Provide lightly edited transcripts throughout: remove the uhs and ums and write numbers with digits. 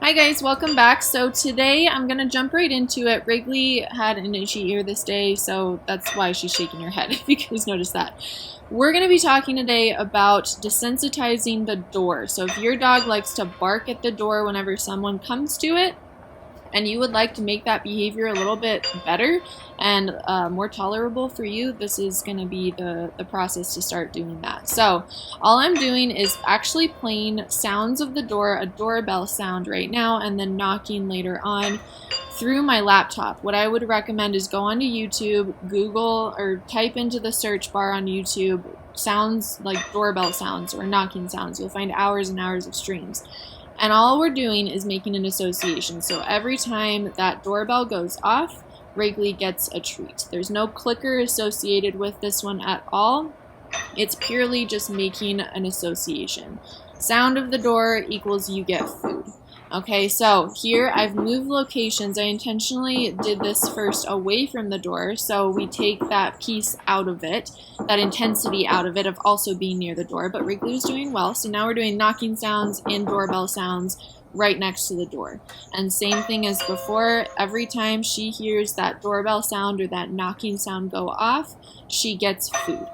Hi guys, welcome back. So today I'm going to jump right into it. Wrigley had an itchy ear this day, so that's why she's shaking her head, if you guys noticed that. We're going to be talking today about desensitizing the door. So if your dog likes to bark at the door whenever someone comes to it, and you would like to make that behavior a little bit better and more tolerable for you, this is going to be the process to start doing that. So all I'm doing is actually playing sounds of the door, a doorbell sound right now, and then knocking later on through my laptop. What I would recommend is go onto YouTube, Google, or type into the search bar on YouTube sounds like doorbell sounds or knocking sounds. You'll find hours and hours of streams. And all we're doing is making an association. So every time that doorbell goes off, Wrigley gets a treat. There's no clicker associated with this one at all. It's purely just making an association. Sound of the door equals you get food. Okay, so here I've moved locations. I intentionally did this first away from the door, so we take that piece out of it, that intensity out of it of also being near the door, but Wrigley was doing well, so now we're doing knocking sounds and doorbell sounds right next to the door. And same thing as before, every time she hears that doorbell sound or that knocking sound go off, she gets food.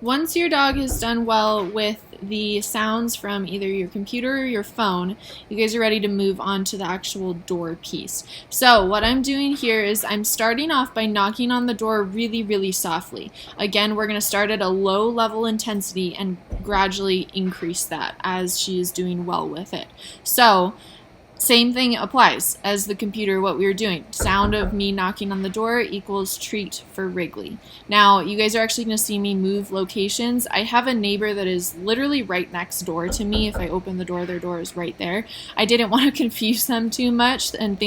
Once your dog has done well with the sounds from either your computer or your phone, you guys are ready to move on to the actual door piece. So what I'm doing here is I'm starting off by knocking on the door really, really softly. Again, we're going to start at a low level intensity and gradually increase that as she is doing well with it. So same thing applies as the computer, what we were doing. Sound of me knocking on the door equals treat for Wrigley. Now, you guys are actually going to see me move locations. I have a neighbor that is literally right next door to me. If I open the door, their door is right there. I didn't want to confuse them too much and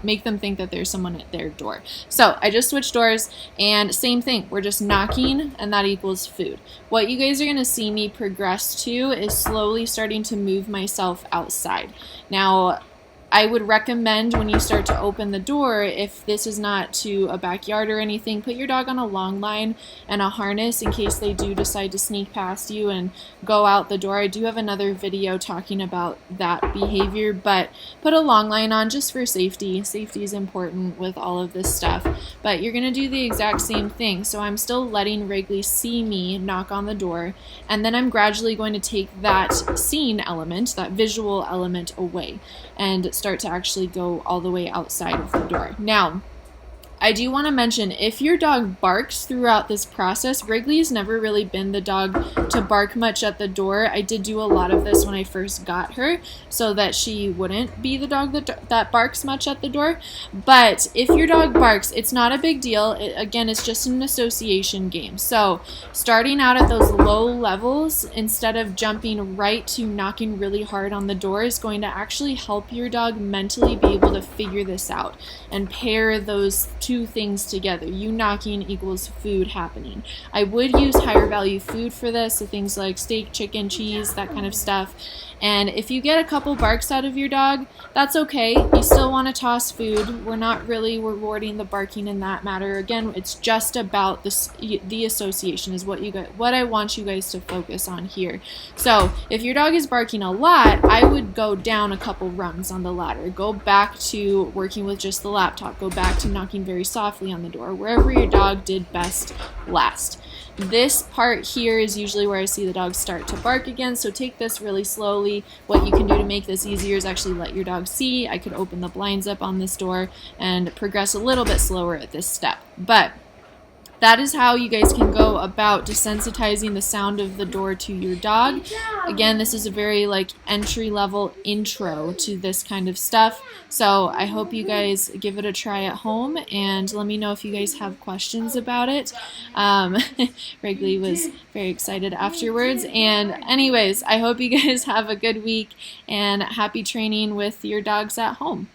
make them think that there's someone at their door. So I just switched doors, and same thing. We're just knocking, and that equals food. What you guys are going to see me progress to is slowly starting to move myself outside. Now, I would recommend when you start to open the door, if this is not to a backyard or anything, put your dog on a long line and a harness in case they do decide to sneak past you and go out the door. I do have another video talking about that behavior, but put a long line on just for safety. Safety is important with all of this stuff, but you're going to do the exact same thing. So I'm still letting Wrigley see me knock on the door, and then I'm gradually going to take that scene element, that visual element away, and start to actually go all the way outside of the door. Now, I do want to mention, if your dog barks throughout this process, Wrigley's never really been the dog to bark much at the door. I did do a lot of this when I first got her so that she wouldn't be the dog that barks much at the door. But if your dog barks, it's not a big deal. Again, it's just an association game. So starting out at those low levels, instead of jumping right to knocking really hard on the door, is going to actually help your dog mentally be able to figure this out and pair those two things together. You knocking equals food happening. I would use higher value food for this, so things like steak, chicken, cheese, that kind of stuff. And if you get a couple barks out of your dog, that's okay. You still want to toss food. We're not really rewarding the barking in that matter. Again, it's just about this, the association is what I want you guys to focus on here. So if your dog is barking a lot, I would go down a couple rungs on the ladder. Go back to working with just the laptop. Go back to knocking very softly on the door, wherever your dog did best last. This part here is usually where I see the dog start to bark again, so take this really slowly. What you can do to make this easier is actually let your dog see. I could open the blinds up on this door and progress a little bit slower at this step. But that is how you guys can go about desensitizing the sound of the door to your dog. Again, this is a very entry-level intro to this kind of stuff. So I hope you guys give it a try at home, and let me know if you guys have questions about it. Wrigley was very excited afterwards. And anyways, I hope you guys have a good week and happy training with your dogs at home.